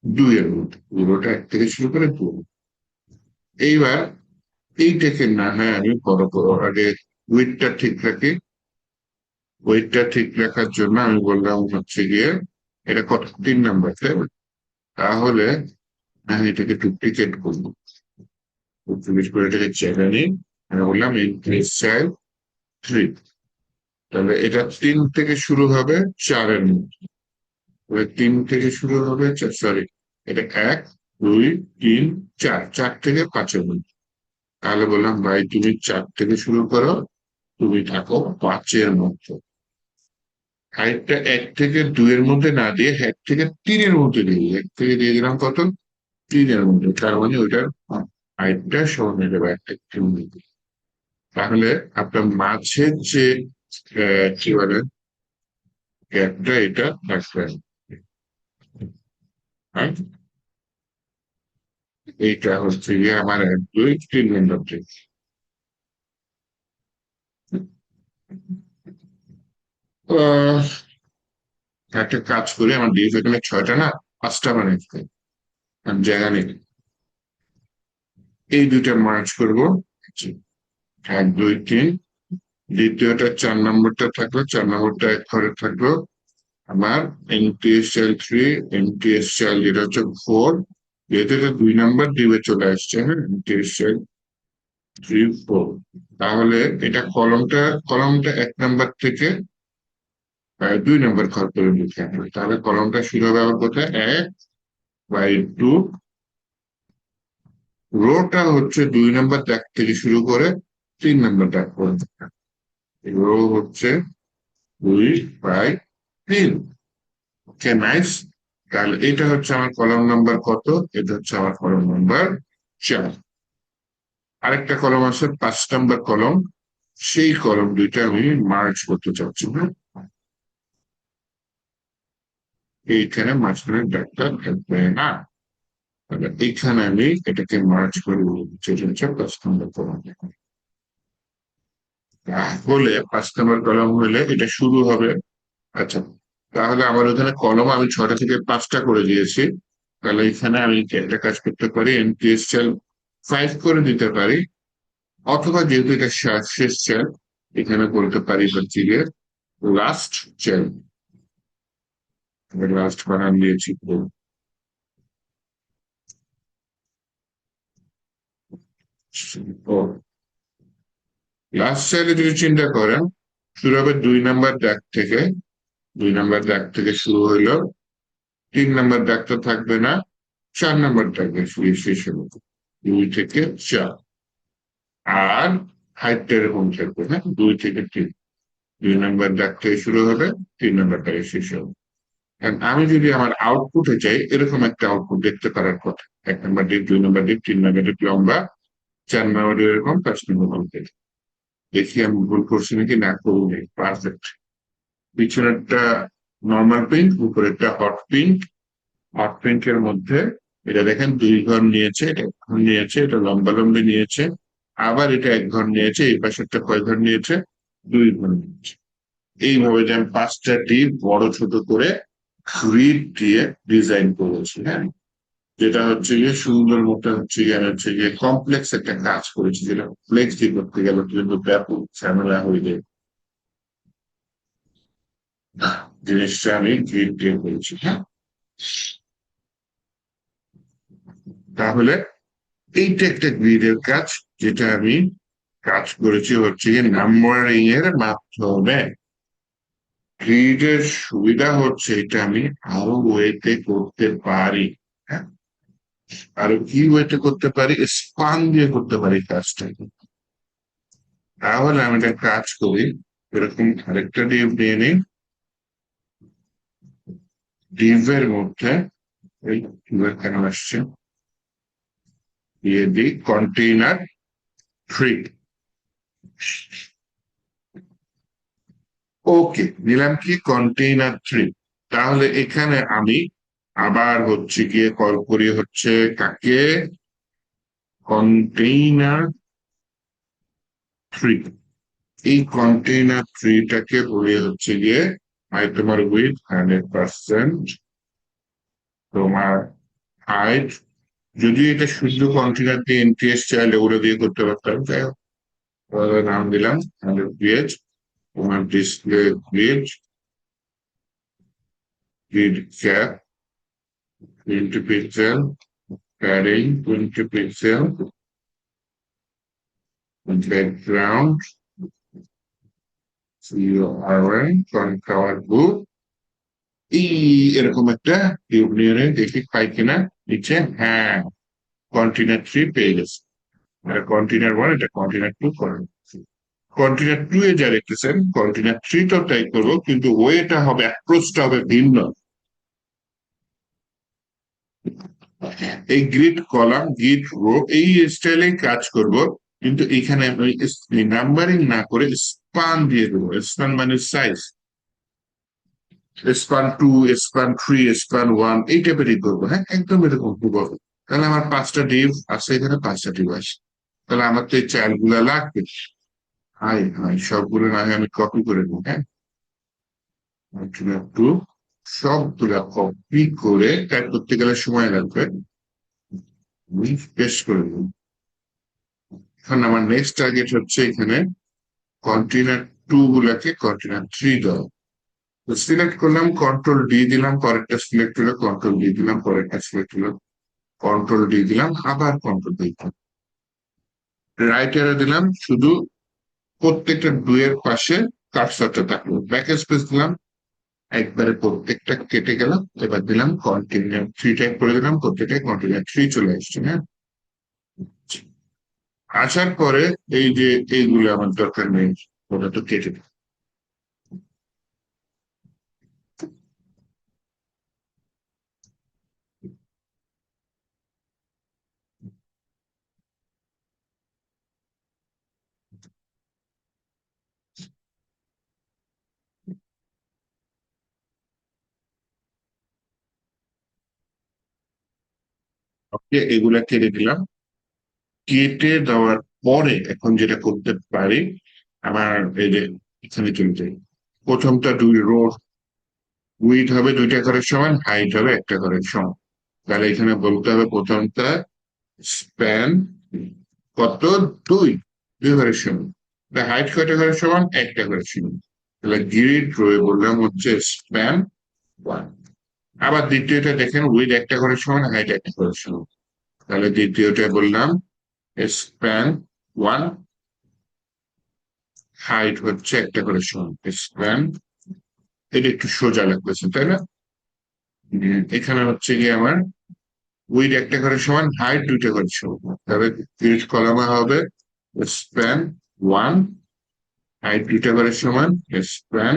2-এর মধ্যে, রোটা 1 থেকে শুরু করে 2। এইবার এইটাকে না হয় আমি বড় করো, আগে ওয়েটটা ঠিক রাখি। ওয়েটটা ঠিক রাখার জন্য আমি বললাম হচ্ছে গিয়ে এটা কত, 3 নম্বর, তাই না? তাহলে আমি এটাকে ডুপ্লিকেট করবো, ডুপ্লিকেট করে এটাকে চেনে নিই। আমি বললাম ইনক্রিজ চাইল্ড 3, তাহলে এটা 3 থেকে শুরু হবে 4-এর মধ্যে। 3 থেকে শুরু হবে, সরি, এটা 1, 2, 3, 4, 4 থেকে 5-এর মধ্যে। তাহলে বললাম ভাই তুমি 4 থেকে শুরু করো, তুমি থাকো 5-এর মধ্যে। হাইটটা 1 থেকে 2-এর মধ্যে না দিয়ে 1 থেকে 3-এর মধ্যে দিয়ে, 1 থেকে দিয়ে দিলাম কত, 3-এর মধ্যে। তার মানে ওইটার হাইটটা সমান হয়ে যাবে 1 থেকে 3 মধ্যে। তাহলে আপনার মাঝের যে কি বলে গ্যাপটা, এটা থাকবে, হ্যাঁ? এইটা হচ্ছে গিয়ে আমার 1, 2, 3 নম্বর দিক। আহ, একটা কাজ করি, আমার ডিএফ এখানে 6টা না, 5টা বানাইতে জায়গা নেই। এই দুইটা মার্চ করবো, 1, 2, 3। দ্বিতীয়টা 4 নম্বরটা থাকলো, 4 নম্বরটা এক ঘরে থাকলো। আমার এনটিএস চাইল্ড 3, এনটিএস চাইল্ড যেটা হচ্ছে 4, যেহেতু এটা 2 নম্বর ডিবে চলে আসছে, হ্যাঁ, এনটিএস চাইল্ড 3, 4। তাহলে এটা কলমটা, কলমটা 1 নম্বর থেকে 2 নম্বর ঘর করে লিখে আনবে। তাহলে কলমটা শুরু হবে আবার কোথায়, 1/2। রোটা হচ্ছে 2 নম্বর দাগ থেকে শুরু করে 3 নম্বর দাগ পর্যন্ত। রো হচ্ছে 2/3। ওকে, নাইস। তাহলে এটা হচ্ছে আমার কলম নাম্বার কত? এটা হচ্ছে আমার কলম নাম্বার 4। আরেকটা কলম আছে 5 নম্বর কলম, সেই কলম দুইটা আমি মার্চ করতে চাচ্ছি, হ্যাঁ? এইখানে মাঝখানে দাগটা থাকবে না, তাহলে এইখানে আমি এটাকে মার্চ করে যেটা হচ্ছে 5 নম্বর কলম। তাহলে 5 নম্বর কলম হলে এটা শুরু হবে। আচ্ছা, তাহলে আমার ওখানে কলম আমি 6টা থেকে 5টা করে দিয়েছি। তাহলে এখানে আমি একটা কাজ করতে পারি, এনপিএস চাল 5 করে দিতে পারি, অথবা যেহেতু এটা শেষ চাল, এখানে বলতে পারি হচ্ছে গিয়ে লাস্ট চাল। লাস্ট বানান দিয়েছি। লাস্ট চাইলে যদি চিন্তা করেন, শুরু হবে 2 নম্বর দাগ থেকে, 2 নম্বর দাগ থেকে শুরু হইলো, 3 নম্বর দাগটা থাকবে না, 4 নম্বর দাগে শেষ হবে, 2 থেকে 4। আর হাইটটা এরকম থাকবে, হ্যাঁ, 2 থেকে 3। 2 নম্বর দাগ থেকে শুরু হবে, 3 নম্বর দাগে শেষ হবে। আমি যদি আমার আউটপুটে চাই, এরকম একটা আউটপুট দেখতে পারার কথা, 1 নম্বর ডিপ, 2 নম্বর ডিপ, 3 নম্বর ডিপ লম্বা, 4 নম্বর এরকম, 5 নম্বর কমপ্লিট। দেখি আমি ভুল করছি নাকি, না করি, পারফেক্ট। পিছনেরটা নর্মাল পিঙ্ক, উপরেরটা হট পিঙ্ক। হট পিঙ্কের মধ্যে এটা দেখেন 2 ঘর নিয়েছে, এটা 1 ঘর নিয়েছে, এটা লম্বা লম্বি নিয়েছে, আবার এটা 1 ঘর নিয়েছে, এই পাশেরটা কয় ঘর নিয়েছে, 2 ঘর নিয়েছে। এইভাবে যে আমি 5টা ডিপ বড় ছোট করে গ্রিড দিয়ে ডিজাইন করেছি, হ্যাঁ, যেটা হচ্ছে গিয়ে সুন্দর মতো হচ্ছে গিয়ে, আমি হচ্ছে গিয়ে কমপ্লেক্স একটা কাজ করেছি, যেটা ফ্লেক্স দিয়ে করতে গেলে কিন্তু ব্যাপক ঝামেলা হয়ে যায়। জিনিসটা আমি গ্রিড দিয়ে করেছি, হ্যাঁ। তাহলে এইটা একটা গ্রিডের কাজ, যেটা আমি কাজ করেছি হচ্ছে কি নাম্বারিং এর মাধ্যমে। গ্রিডের সুবিধা হচ্ছে এটা আমি আরো ওয়েতে করতে পারি। হ্যাঁ, আরো কি ওয়েতে করতে পারি, স্পান দিয়ে করতে পারি কাজটা। তাহলে আমি একটা কাজ করি, এরকম আরেকটা ডিপ নিয়ে নিই, ডিপের মধ্যে এই ডিপের কেন আসছে, দিয়ে দিই কন্টেইনার থ্রি। ওকে, নিলাম কি কন্টেইনার থ্রি। তাহলে এখানে আমি আবার হচ্ছে গিয়ে কল করি হচ্ছে কাকে, কন্টেইনার থ্রি। এই কন্টেইনার থ্রিটাকে বলি হচ্ছে গিয়ে তোমার উইথ 100%, তোমার হাইট, যদি এটা শুধু কন্টেইনার দিয়ে এনটিএস চাইলে ওগুলো দিয়ে করতে পারতাম, যাই হোক নাম দিলাম 100 ph। তোমার display grid, grid gap 20 pixel, padding 20 pixel, background কনকাওয়ার বুক। এই এরকম একটা টিউব নিয়ে দেখি পাই কিনা নিচে। হ্যাঁ, কন্টেইনার থ্রি পেয়ে গেছে। এটা কন্টেইনার ওয়ান, এটা কন্টেইনার টু করেন। কন্টেইনার টু এ যা দেখতেছেন কন্টেইনার থ্রি টাও তাই করবো, কিন্তু ওয়েটা হবে, অ্যাপ্রোচটা হবে ভিন্ন। এই গ্রিড কলাম, গ্রিড রো, এই স্টাইলে কাজ করব, কিন্তু এখানে আমি নাম্বারিং না করে স্পান দিয়ে দেবো। স্পান মানে size, span two, span three, span one, এই টাইপেরই করবো। হ্যাঁ, একদম এরকম করবো। তাহলে আমার 5টা ডিভ আছে, এখানে 5টা ডিভ আছে। তাহলে আমার তো এই চাইল্ড গুলা লাগবে। হাই হাই, সবগুলো না হয় আমি কপি করে নেবো। হ্যাঁ, একটু সবগুলা কপি করে টাইপ করতে গেলে সময় লাগবে, আমি পেস্ট করে দেবো। এখন আমার নেক্সট টার্গেট হচ্ছে এখানে কন্টেইনার টু গুলাকে কন্টেইনার থ্রি দাও। তো সিলেক্ট করলাম, কন্ট্রোল ডি দিলাম, পরেরটা সিলেক্ট হলো, কন্ট্রোল ডি দিলাম, পরেরটা সিলেক্ট হলো, কন্ট্রোল ডি দিলাম, আবার কন্ট্রোল ডি দিলাম, রাইট অ্যারো দিলাম, শুধু প্রত্যেকটা ডুয়ের পাশে কার্সরটা থাকলো, ব্যাক স্পেস দিলাম, একবারে প্রত্যেকটা কেটে গেল। এবার দিলাম কন্টিনিউ থ্রি টাইপ করে দিলাম, প্রত্যেকটা কন্টিনিউ থ্রি চলে আসছে। হ্যাঁ, আসার পরে এই যে এইগুলো আমার দরকার নেই, ওটা তো কেটে দিই। ওকে, এগুলা কেটে দিলাম। কেটে দেওয়ার পরে এখন যেটা করতে পারি, আমার এই যে এখানে চলে যাই, প্রথমটা দুই রো, উইড হবে 2টা ঘরের সমান, হাইট হবে 1টা ঘরের সমান। তাহলে এখানে বলতে হবে প্রথমটা স্প্যান কত, দুই, 2 ঘরের সমান। হাইট কয়টা ঘরের সমান, 1টা ঘরের সমান। তাহলে গ্রিড রয়ে বললাম হচ্ছে স্প্যান ওয়ান। আবার দ্বিতীয়টা দেখেন, উইড 1টা ঘরের সমান, হাইট 1টা ঘরের সমান। তাহলে দ্বিতীয়টা বললাম স্প্যান ওয়ান, হাইট হচ্ছে 1টা ঘরের সমান, স্প্যান। এটা একটু সোজা লাগতেছে তাই না? এখানে হচ্ছে গিয়ে আমার উইড 1টা ঘরের সমান, হাইট 2টা ঘরের সমান। তবে গ্রিড কলামে হবে স্প্যান ওয়ান, হাইট 2টা ঘরের সমান, স্প্যান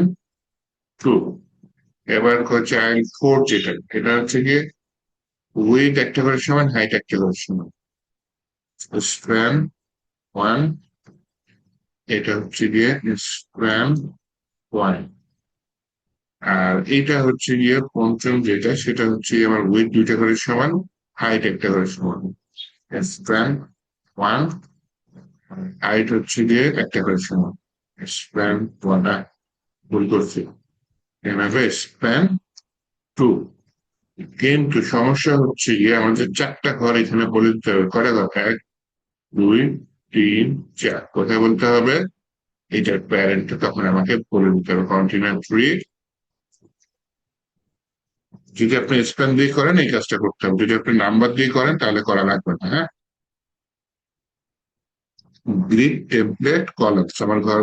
টু। এবার চাইল্ড ফোর, যেটা এটা হচ্ছে গিয়ে উইড 1টা ঘরের সমান, হাইট 1টা ঘরের সমান, স্প্যান ওয়ান। এটা হচ্ছে গিয়ে স্প্যান ওয়ান। আর এটা হচ্ছে গিয়ে পঞ্চম যেটা, সেটা হচ্ছে আমার উইড 2টা ঘরের সমান, হাইট 1টা ঘরের সমান, স্প্যান ওয়ান। হাইট হচ্ছে গিয়ে 1টা ঘরের সমান, স্প্যান ওয়ান। ভুল করছি, এভাবে স্প্যান টু। কিন্তু সমস্যা হচ্ছে গিয়ে আমাদের 4টা ঘর এখানে বলে দিতে হবে। কয়টা ঘর, 1 2 3 4, কোথায় বলতে হবে, এটার প্যারেন্ট তখন আমাকে বলে দিতে হবে কন্টিনিউ থ্রি। যদি আপনি স্প্যান দিয়ে করেন এই কাজটা করতে হবে, যদি আপনি নাম্বার দিয়ে করেন তাহলে করা লাগবে না। হ্যাঁ, গ্রিড টেমপ্লেট কলামস আমার ঘর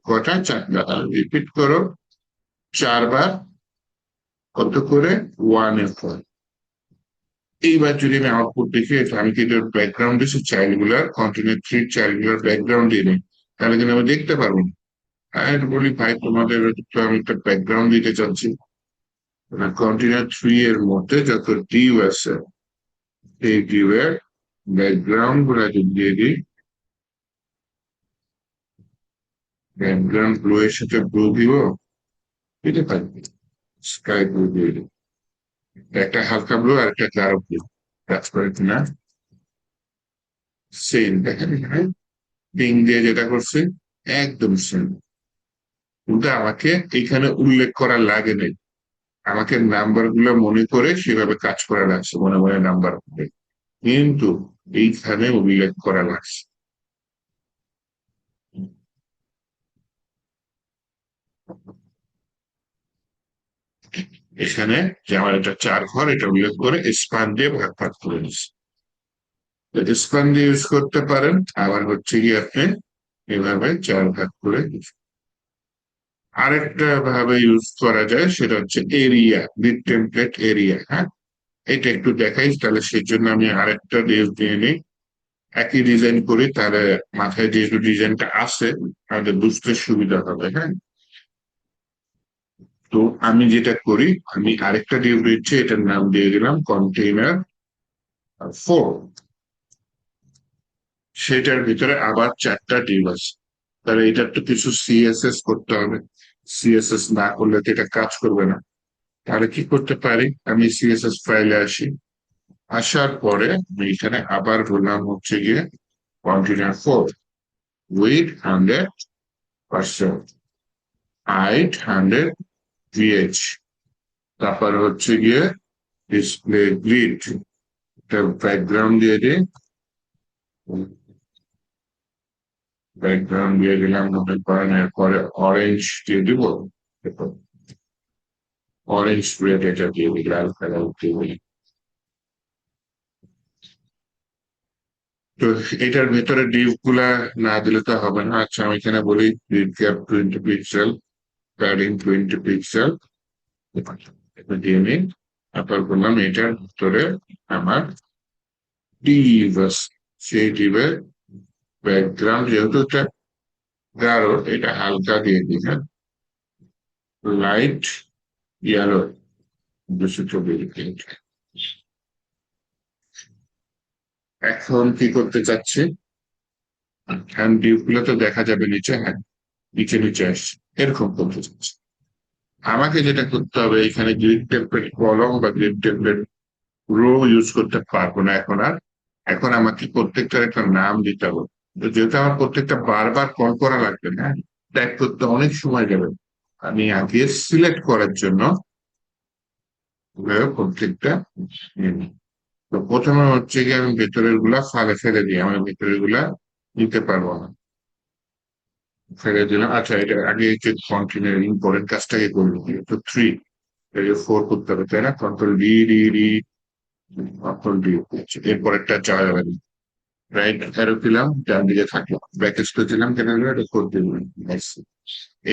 কটা 4টা রিপিট করো 4 বার কত করে 1 F1 এইবার যদি আমি আউটপুট দেখি আমি কিন্তু ব্যাকগ্রাউন্ড দিচ্ছি চাইল্ড গুলার কন্টিনিউ 3 চাইল্ড গুলার ব্যাকগ্রাউন্ড দিয়ে নেই তাহলে কিন্তু আমি দেখতে পারবো না আর বলি ভাই তোমাদের তো আমি একটা ব্যাকগ্রাউন্ড দিতে চাচ্ছি কন্টিনিউ 3 এর মধ্যে যত ডিউ আছে এই ডিউ এর ব্যাকগ্রাউন্ড গুলা যদি দিয়ে দিই ব্যাকগ্রাউন্ড ব্লু এর সাথে ব্লু দিব দিতে পারি স্কাই ব্লু দিয়ে দিই একটা হালকা ব্লু আর একটা গাঢ় ব্লু কাজ করে কিনা সেম দেখেন এখানে পিং দিয়ে যেটা করছে একদম সেম কিন্তু আমাকে এখানে উল্লেখ করা লাগে নাই আমাকে নাম্বার গুলো মনে করে সেভাবে কাজ করা লাগছে মনে মনে নাম্বার করে কিন্তু এইখানে উল্লেখ করা লাগছে এখানে যে আমার এটা 4 ঘর এটা উল্লেখ করে স্পান দিয়ে ভাগ ভাগ করে দিচ্ছে স্পান দিয়ে ইউজ করতে পারেন আবার হচ্ছে কি আপনি এভাবে 4 ভাগ করে আরেকটা ভাবে ইউজ করা যায় সেটা হচ্ছে এরিয়া গ্রিড টেমপ্লেট এরিয়া হ্যাঁ এটা একটু দেখাই তাহলে সেই জন্য আমি আরেকটা ডিউ দিয়ে নিই একই ডিজাইন করি তাহলে মাথায় যে ডিজাইনটা আছে আমাদের বুঝতে সুবিধা হবে হ্যাঁ তো আমি যেটা করি আমি আরেকটা ডিউ দিচ্ছি এটার নাম দিয়ে দিলাম কন্টেইনার 4 সেটার ভিতরে আবার 4টা ডিউ আছে তাহলে এটার তো কিছু সিএসএস করতে হবে সিএসএস না করলে তো এটা কাজ করবে না তাহলে কি করতে পারি আমি সিএসএস ফাইলে আসি আসার পরে আমি এখানে আবার বললাম হচ্ছে গিয়ে কন্টেইনার 4 উইথ 100% হাইট 100 ভিএইচ তারপর হচ্ছে গিয়ে ডিসপ্লে গ্রিড একটা ব্যাকগ্রাউন্ড দিয়ে দিই ব্যাকগ্রাউন্ড দিয়ে দিলাম মনে করেন এরপরে অরেঞ্জ দিয়ে দিব অরেঞ্জ রেড এটা দিয়ে দিই লাল কালার দিয়ে দিই তো এটার ভেতরে ডিপ গুলা না দিলে তো হবে না আচ্ছা আমি এখানে বলি grid gap 20 pixel padding 20 pixel দিয়ে নিই তারপর বললাম এটার ভিতরে আমার ডিভ আছে সেই ডিভের ব্যাকগ্রাউন্ড যেহেতু এটা গাঢ় এটা হালকা দিয়ে দিই হ্যাঁ লাইট ইয়ালো 224 এখন কি করতে চাচ্ছি হ্যান্ড ডিউ গুলো তো দেখা যাবে নিচে হ্যাঁ নিচে নিচে আসছে এরকম করতে চাচ্ছি আমাকে যেটা করতে হবে এখানে গ্রিড টেমপ্লেট কলম বা গ্রিড টেমপ্লেট রো ইউজ করতে পারবো না এখন আর এখন আমাকে প্রত্যেকটার একটা নাম দিতে হবে তো যেহেতু আমার প্রত্যেকটা বারবার কল করা লাগবে না ট্যাগ করতে অনেক সময় যাবে আমি আগে সিলেক্ট করার জন্য প্রত্যেকটা তো প্রথমে হচ্ছে কি আমি ভেতরের গুলা ফালে ফেলে দিই আমার ভেতরের গুলা নিতে পারবো না ফেলে দিলাম আচ্ছা এটা আগে হচ্ছে কন্টিনিউ ইম্পর্টেন্ট কাজটাকে করবো তো 4 করতে হবে তাই না control D D D control D এরপর একটা যাওয়া যাবে রাইট অ্যারো দিলাম ডান দিকে থাকলো ব্যাক স্পেস দিলাম কেন এটা কোড দিলাম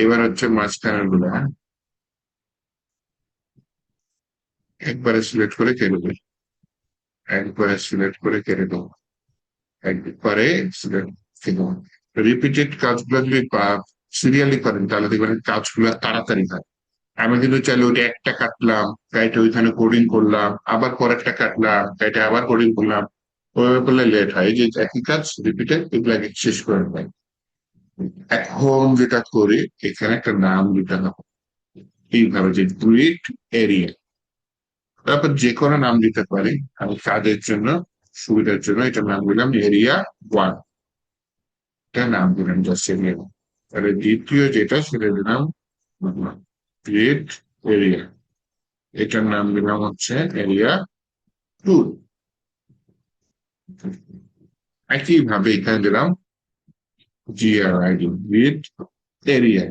এবার হচ্ছে মাঝখানের গুলো হ্যাঁ একবারে সিলেক্ট করে কেটে দেবো একবারে সিলেক্ট করে কেটে দেবো একবারে সিলেক্ট রিপিটেড কাজগুলো যদি সিরিয়ালি করেন তাহলে দেখবেন কাজগুলো তাড়াতাড়ি হয় আমি কিন্তু চাইলে ওইটা একটা কাটলাম কাইটা ওইখানে কোডিং করলাম আবার পরেরটা কাটলাম কাইটা আবার কোডিং করলাম ওইভাবে করলে লেট হয় এই যে একই কাজ রিপিটেড এগুলো আগে শেষ করে নেয় এখন যেটা করি এখানে একটা নাম দিতে হবে এইভাবে যে গ্রিড এরিয়া তারপর যে কোনো নাম দিতে পারি আমি কাজের জন্য সুবিধার জন্য এটার নাম দিলাম এরিয়া 1 এটা নাম দিলাম জাস্ট এরিয়া তাহলে দ্বিতীয় যেটা সেটা দিলাম গ্রিড এরিয়া এটার নাম দিলাম হচ্ছে এরিয়া 2 একইভাবে এখানে দিলাম GRID এরিয়া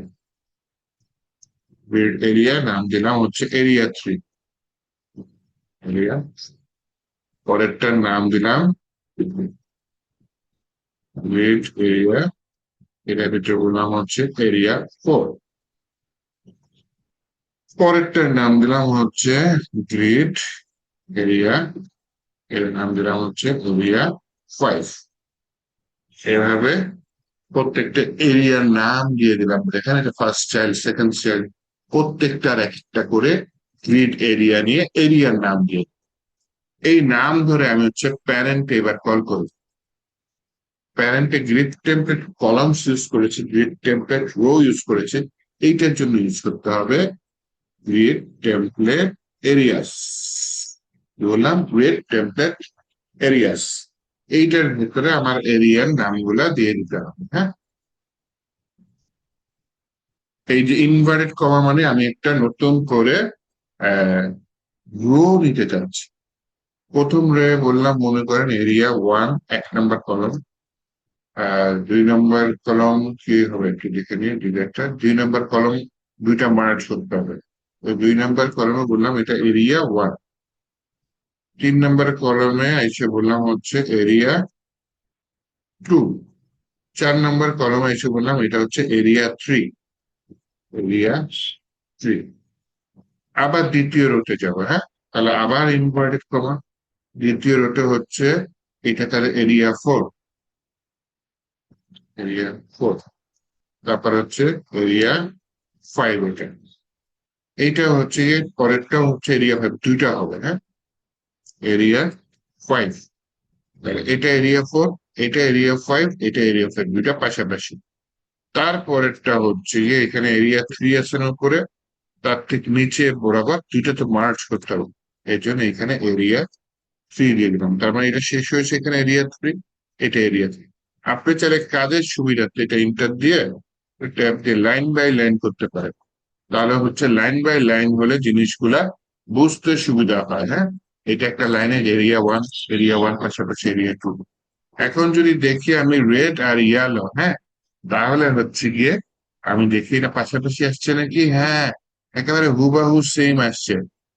গ্রিড এরিয়া নাম দিলাম হচ্ছে এরিয়া 3 এরিয়া পরেরটার নাম দিলাম গ্রিড এরিয়া, এটার ভিতরে বললাম হচ্ছে এরিয়া 4। পরেরটার নাম দিলাম হচ্ছে গ্রিড এরিয়া, এর নাম দিলাম হচ্ছে এরিয়া 5। এভাবে প্রত্যেকটা এরিয়ার নাম দিয়ে দিলাম, দেখেন এটা ফার্স্ট চাইল্ড, সেকেন্ড চাইল্ড, প্রত্যেকটার এক একটা করে গ্রিড এরিয়া নিয়ে এরিয়ার নাম দিয়ে, এই নাম ধরে আমি হচ্ছে প্যারেন্ট এবার কল করব। প্যারেন্টে গ্রিড টেমপ্লেট কলামস ইউজ করেছে, গ্রিড টেমপ্লেট রো ইউজ করেছে, এইটার জন্য ইউজ করতে হবে গ্রিড টেমপ্লেট এরিয়াস। বললাম গ্রিড টেমপ্লেট এরিয়াস, এইটার ভিতরে আমার এরিয়ার নামগুলা দিয়ে দিতে হবে। হ্যাঁ, এই যে ইনভার্টেড কমা মানে আমি একটা নতুন করে রো নিতে চাচ্ছি। প্রথম রে বললাম মনে করেন এরিয়া 1 1 নম্বর কলম, আর 2 নম্বর কলম কি হবে একটু দেখে নিয়ে ডিরেক্টর, 2 নম্বর কলম দুইটা মার্জ করতে হবে। ওই 2 নম্বর কলমে বললাম এটা এরিয়া 1। 3 নম্বর কলমে এসে বললাম হচ্ছে এরিয়া 2। 4 নম্বর কলমে এসে বললাম এটা হচ্ছে এরিয়া 3, এরিয়া 3। আবার দ্বিতীয় রোতে যাবো, হ্যাঁ, তাহলে আবার ইনভার্টেড কমা, দ্বিতীয় রোতে হচ্ছে এটা তাহলে এরিয়া 4, এরিয়া 4। তারপর হচ্ছে এরিয়া 5, এটা এইটা হচ্ছে গিয়ে পরেরটা হচ্ছে এরিয়া 5, দুইটা হবে, হ্যাঁ, এরিয়া 5। তাহলে এটা এরিয়া 4, এটা এরিয়া 5, এটা এরিয়া 5, দুইটা পাশাপাশি। তারপরেরটা হচ্ছে গিয়ে এখানে এরিয়া 3 আছে না উপরে, তার ঠিক নিচে বরাবর দুইটা তো মার্চ করতে হবে, এই জন্য এখানে এরিয়া 3 দিয়ে দিলাম। তার মানে এটা শেষ হয়েছে এখানে এরিয়া 3, এটা এরিয়া 3। আপনি চাইলে কাজের সুবিধার্থে এটা ইন্টার দিয়ে ট্যাব দিয়ে লাইন বাই লাইন করতে পারেন, তাহলে হচ্ছে লাইন বাই লাইন হলে জিনিসগুলা বুঝতে সুবিধা হয়। হ্যাঁ, এটা একটা লাইনের এরিয়া 1, এরিয়া 1 পাশাপাশি এরিয়া 2। এখন যদি দেখি আমি রেড আর ইয়ালো, হ্যাঁ, তাহলে হচ্ছে গিয়ে আমি দেখি এটা পাশাপাশি আসছে নাকি, হ্যাঁ, একেবারে হুবাহু সেম আসছে।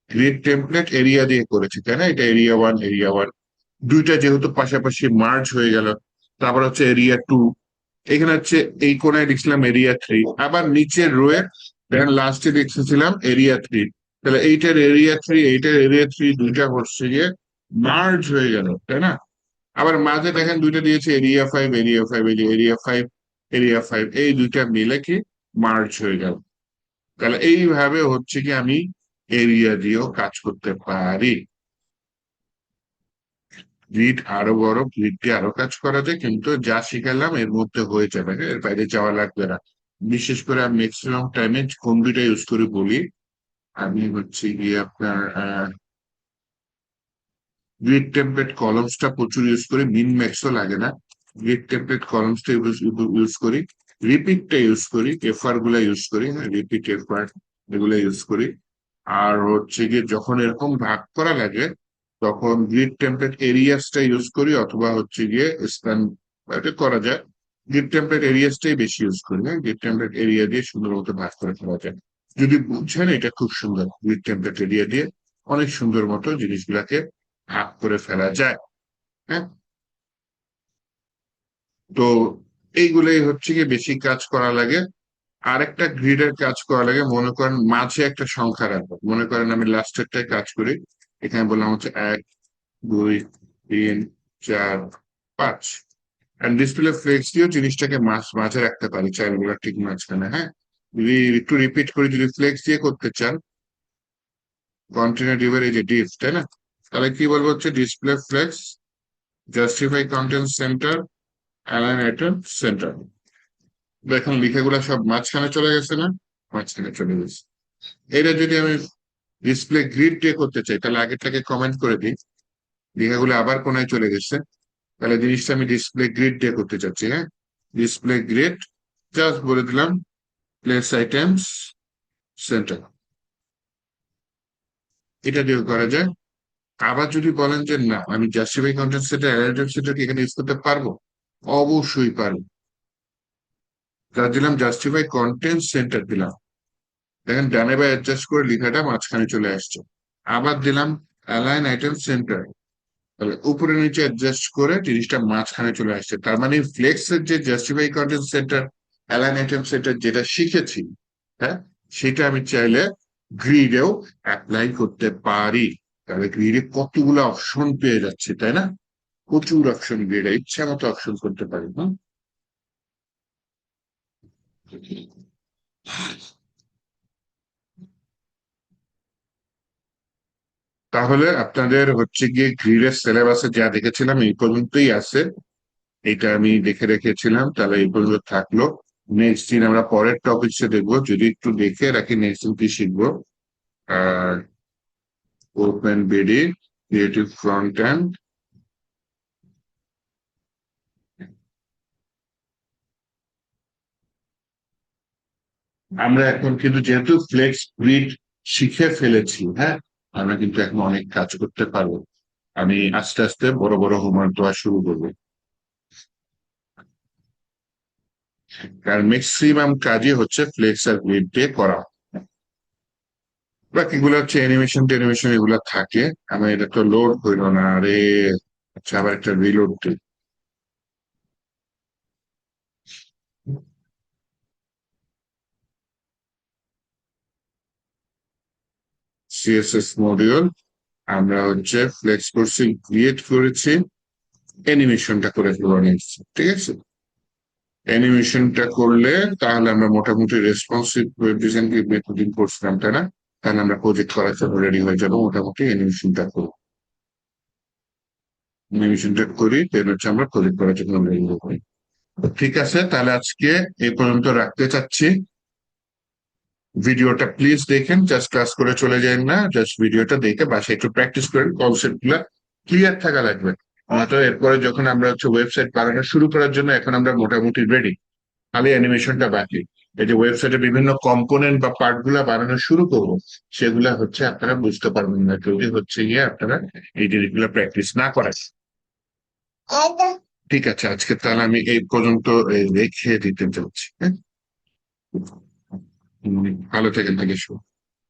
গ্রিড টেমপ্লেট এরিয়া দিয়ে করেছে, তাই না, এটা এরিয়া 1, এরিয়া 1 দুইটা যেহেতু পাশাপাশি মার্জ হয়ে গেল। তারপর হচ্ছে এরিয়া 2, এখানে হচ্ছে এই কোনায় লিখছিলাম এরিয়া 3, আবার নিচের রোয়ে দেখেন লাস্টে লিখেছিলাম এরিয়া 3। তাহলে এইটার এরিয়া 3 দুইটা হচ্ছে গিয়ে মার্জ হয়ে গেল, তাই না। আবার মাঝে দেখেন দুইটা দিয়েছে এরিয়া 5, এরিয়া 5, এরিয়া 5, এই দুইটা মিলে কি মার্জ হয়ে গেল। তাহলে এইভাবে হচ্ছে কি আমি এরিয়া দিয়েও কাজ করতে পারি। গ্রিড আরো বড়, গ্রিড দিয়ে আরো কাজ করা যায়, কিন্তু যা শিখালাম এর মধ্যে হয়ে যাবে, এর বাইরে যাওয়া লাগবে না। বিশেষ করে আমি ম্যাক্সিমাম টাইমে কোন দুইটা ইউজ করে বলি, আমি হচ্ছে গিয়ে আপনার গ্রিড টেমপ্লেট কলমসটা প্রচুর ইউজ করি, মিন ম্যাক্সও লাগে না। গ্রিড টেমপ্লেট কলমসটা ইউজ করি, রিপিটটা ইউজ করি, এফআর গুলা ইউজ করি, রিপিট এফআর এগুলা ইউজ করি। আর হচ্ছে গিয়ে যখন এরকম ভাগ করা লাগে তখন গ্রিড টেমপ্লেট এরিয়াসটা ইউজ করি, অথবা হচ্ছে গিয়ে স্প্যান, এটা করা যায়। গ্রিড টেমপ্লেট এরিয়াসটাই বেশি ইউজ করি, হ্যাঁ, গ্রিড টেমপ্লেট এরিয়া দিয়ে সুন্দর মতো ভাগ করে ফেলা যায়। যদি বুঝছেন এটা খুব সুন্দর, গ্রিড টেমপ্লেট এরিয়া দিয়ে অনেক সুন্দর মতো জিনিসগুলাকে ভাগ করে ফেলা যায়। হ্যাঁ, তো এইগুলোই হচ্ছে গিয়ে বেশি কাজ করা লাগে। আরেকটা গ্রিডের কাজ করা লাগে, মনে করেন মাঝে একটা সংখ্যা রাখবো, মনে করেন আমি লাস্টেরটায় কাজ করি, এখানে বললাম হচ্ছে 1 2 3 4 5। এন্ড ডিসপ্লে ফ্লেক্স দিয়েও জিনিসটাকে মাঝে রাখতে পারি, চাইল্ডগুলো ঠিক মাঝখানে। হ্যাঁ, যদি একটু রিপিট করি, যদি ফ্লেক্স দিয়ে করতে চান, কন্টেনার ডিভের এই যে ডিফ, তাই না, তাহলে কি বলবো হচ্ছে display flakes, justify content centre, align item centre. দেখুন লেখাগুলো সব মাঝখানে চলে গেছে না, মাঝখানে চলে গেছে। এটা যদি আমি ডিসপ্লে গ্রিড দিয়ে করতে চাই, তাহলে আগেরটাকে কমেন্ট করে দিই, লেখাগুলো আবার কোনায় চলে গেছে। তাহলে জিনিসটা আমি ডিসপ্লে গ্রিড দিয়ে করতে চাচ্ছি, হ্যাঁ, ডিসপ্লে গ্রিড, জাস্ট বলে দিলাম প্লেস আইটেমস সেন্টার, এটা দিয়ে করা যায়। আবার যদি বলেন যে না আমি justify content centre align centre কি এখানে ইউজ করতে পারবো, অবশ্যই পারবো। যা দিলাম জাস্টিফাই কন্টেন্ট সেন্টার দিলাম, দেখেন ডানে বাই অ্যাডজাস্ট করে লেখাটা মাঝখানে চলে আসছে। আবার দিলাম অ্যালাইন আইটেম সেন্টার, তাহলে উপরে নিচে অ্যাডজাস্ট করে জিনিসটা মাঝখানে চলে আসছে, তার মানে ফ্লেক্স এর যে justify content centre, align item centre যেটা শিখেছি, হ্যাঁ, সেটা আমি চাইলে গ্রিডেও অ্যাপ্লাই করতে পারি। তাহলে গ্রিডে কতগুলো অপশন পেয়ে যাচ্ছে, তাই না? প্রচুর অপশন, গ্রিডে ইচ্ছা মতো অপশন করতে পারি। হ্যাঁ, তাহলে আপনাদের হচ্ছে গিয়ে গ্রিডের সিলেবাসে যা দেখেছিলাম এই পর্যন্তই আছে। এটা আমি দেখে রেখেছিলাম, তাহলে এই পর্যন্ত থাকলো। নেক্সট দিন আমরা পরের টপিকসে দেখবো, যদি একটু দেখে রাখি নেক্সট দিন কি শিখবো। আর open BD, creative front end. আমরা এখন কিন্তু যেহেতু ফ্লেক্স গ্রিড শিখে ফেলেছি, হ্যাঁ, আমরা কিন্তু এখন অনেক কাজ করতে পারবো। আমি আস্তে আস্তে বড় বড় হোমওয়ার্ক দেওয়া শুরু করবো, কারণ ম্যাক্সিমাম কাজই হচ্ছে ফ্লেক্স আর গ্রিড দিয়ে করা। বাকিগুলো হচ্ছে অ্যানিমেশন টেনিমেশন এগুলো থাকে। আমার এটা তো লোড হইলো না আরে। আচ্ছা, আবার একটা রিলোড দিই। সিএসএস মডিউল আমরা হচ্ছে ফ্লেক্স কোর্সিং ক্রিয়েট করেছি, অ্যানিমেশনটা করে ফেলবো next, ঠিক আছে? অ্যানিমেশনটা করলে তাহলে আমরা মোটামুটি রেসপন্সিভ ওয়েব ডিজাইন মেথডিং করছিলাম, তাই না? তাহলে আমরা প্রজেক্ট করার জন্য রেডি হয়ে যাবো মোটামুটি। অ্যানিমেশনটা করবো, অ্যানিমেশনটা করি, দেন হচ্ছে আমরা প্রজেক্ট করার জন্য রেডি হবো। ঠিক আছে, তাহলে আজকে এই পর্যন্ত রাখতে চাচ্ছি। ভিডিওটা প্লিজ দেখেন, জাস্ট ক্লাস করে চলে যান না, জাস্ট ভিডিওটা দেখে বাসায় একটু প্র্যাকটিস করেন, কনসেপ্ট গুলা ক্লিয়ার থাকা লাগবে। তো এরপরে যখন আমরা হচ্ছে ওয়েবসাইট বানানো শুরু করার জন্য এখন আমরা মোটামুটি রেডি, খালি অ্যানিমেশনটা বাকি। এই যে ওয়েবসাইটে বিভিন্ন কম্পোনেন্ট বা পার্ট গুলা বানানো শুরু করবো, সেগুলা হচ্ছে আপনারা বুঝতে পারবেন না যদি হচ্ছে গিয়ে আপনারা এই জিনিসগুলো প্র্যাকটিস না করেন। ঠিক আছে, আজকে তাহলে আমি এই পর্যন্ত রেখে দিতে চাচ্ছি, হ্যাঁ। ভালো থাকেন, থেকে